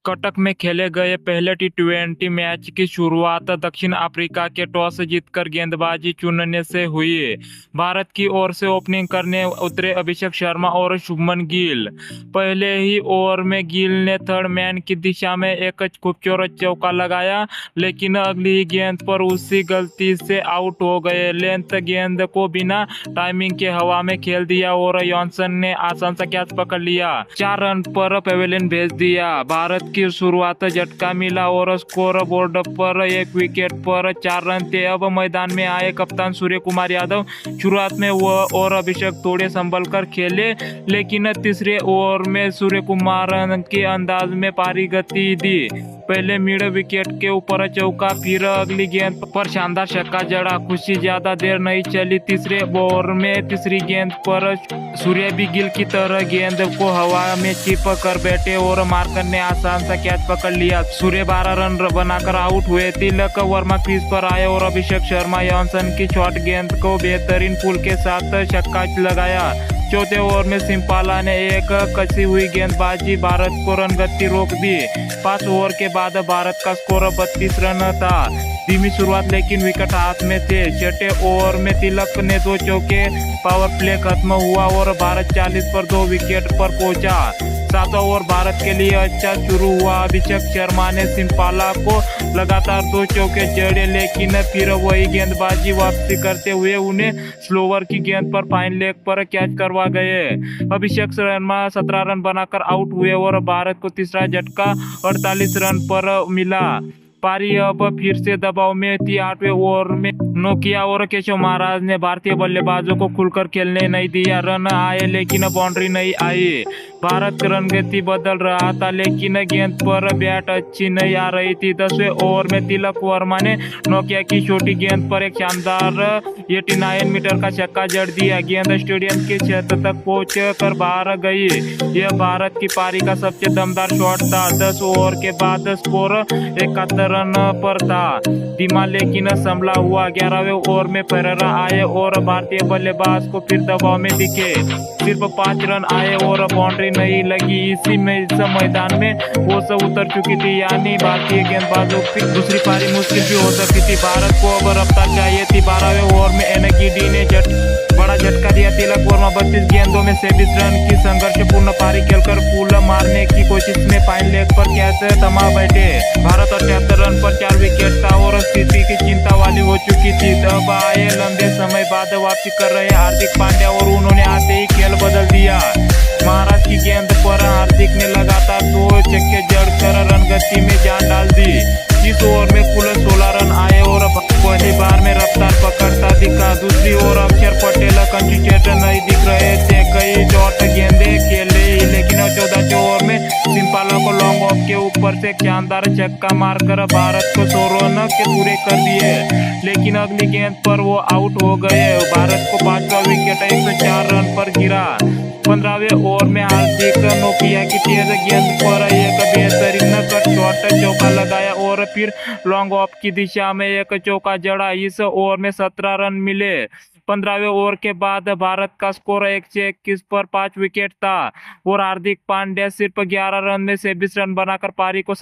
कटक में खेले गए पहले टी20 मैच की शुरुआत दक्षिण अफ्रीका के टॉस जीतकर गेंदबाजी चुनने से हुई। भारत की ओर से ओपनिंग करने उतरे अभिषेक शर्मा और शुभमन गिल। पहले ही ओवर में गिल ने थर्ड मैन की दिशा में एक खूबसूरत चौका लगाया, लेकिन अगली ही गेंद पर उसी गलती से आउट हो गए। लेंथ गेंद को बिना टाइमिंग के हवा में खेल दिया और जॉनसन ने आसान सा कैच पकड़ लिया। 4 रन पर पवेलियन भेज दिया। भारत की शुरुआत झटका मिला और स्कोर बोर्ड पर एक विकेट पर 4 रन थे। अब मैदान में आए कप्तान सूर्य कुमार यादव। शुरुआत में वह और अभिषेक थोड़े संभल कर खेले, लेकिन तीसरे ओवर में सूर्य कुमार के अंदाज में पारी गति दी। पहले मिड विकेट के ऊपर चौका, फिर अगली गेंद पर शानदार छक्का जड़ा। खुशी ज्यादा देर नहीं चली। तीसरे ओवर में तीसरी गेंद पर सूर्य भी गिल की तरह गेंद को हवा में चिपक कर बैठे और मार्कर ने आसान सा कैच पकड़ लिया। सूर्य 12 रन बनाकर आउट हुए। तिलक वर्मा क्रीज पर आए और अभिषेक शर्मा जॉनसन की शॉर्ट गेंद को बेहतरीन पुल के साथ छक्का लगाया। चौथे ओवर में सिंपाला ने एक कसी हुई गेंदबाजी भारत को रनगति रोक दी। 5 ओवर के बाद भारत का स्कोर 32 रन था। धीमी शुरुआत, लेकिन विकेट हाथ में थे। छठे ओवर में तिलक ने 2 चौके, पावर प्ले खत्म हुआ और भारत 40 पर 2 विकेट पर पहुंचा। 7वां ओवर भारत के लिए अच्छा शुरू हुआ। अभिषेक शर्मा ने सिंपाला को लगातार 2 चौके जड़े, लेकिन फिर वही गेंदबाजी वापसी करते हुए उन्हें स्लोवर की गेंद पर फाइन लेग पर कैच करवा गए। अभिषेक शर्मा 17 रन बनाकर आउट हुए और भारत को तीसरा झटका 48 रन पर मिला। पारी अब फिर से दबाव में थी। 8वें ओवर में नोकिया और केशव महाराज ने भारतीय बल्लेबाजों को खुलकर खेलने नहीं दिया। रन आए, लेकिन बाउंड्री नहीं आई। भारत रनगति बदल रहा था, लेकिन गेंद पर बैट अच्छी नहीं आ रही थी। 10वें ओवर में तिलक वर्मा ने नोकिया की छोटी गेंद पर एक शानदार 89 मीटर का छक्का जड़ दिया। गेंद स्टेडियम की छत तक पहुंच कर बाहर गई। यह भारत की पारी का सबसे दमदार शॉट था। 10 ओवर के बाद स्कोर 71 रन पर था। धीमा लेकिन संभला हुआ। 11वें ओवर में फेरेरा आए और भारतीय बल्लेबाज को फिर दबाव में दिखे। सिर्फ 5 रन आए और बाउंड्री नहीं लगी। इसी में इस मैदान में वो सब उतर चुकी थी, यानी भारतीय गेंदबाजों की दूसरी पारी मुश्किल भी हो सकती थी। भारत को अब रफ्तार चाहिए थी। 12वें ओवर में एनगिडी ने बड़ा झटका दिया। तिलक वर्मा 32 गेंदों में 27 रन की संघर्षपूर्ण पारी खेलकर पुल मारने की कोशिश में फाइन लेग पर कैच थमा बैठे। भारत 78 रन पर 4 विकेट था और स्थिति की चिंता वाली हो चुकी थी। तब आए लंबे समय बाद वापसी कर रहे हार्दिक पांड्या और उन्होंने आते ही खेल बदल दिया। महाराज की गेंद पर हार्दिक ने लगातार 2 छक्के जड़कर रनगति में जान डाल दी। इस ओवर में कुल 16 रन आए और पहली बार में रफ्तार पकड़ता दिखा। दूसरी ओर अक्षर पटेल कंसिस्टेंट नहीं दिख रहे थे। कई डॉट गेंदे खेले, लेकिन 14वें ओवर में सिंपाला को लॉन्ग ऑफ के ऊपर से शानदार छक्का मारकर भारत को 100 रन के पूरे कर दिए, लेकिन अगली गेंद पर वो आउट हो गए। भारत को 5वां विकेट 104 रन पर गिरा। 15वें ओवर में हार्दिक नोकिया की तेज गेंद पर एक बेहतरीन कट शॉट चौका लगाया और फिर लॉन्ग ऑफ की दिशा में एक चौका जड़ा। इस ओवर में 17 रन मिले। 15वें ओवर के बाद भारत का स्कोर 121 पर 5 विकेट था और हार्दिक पांड्या सिर्फ 11 रन में 26 रन बनाकर पारी को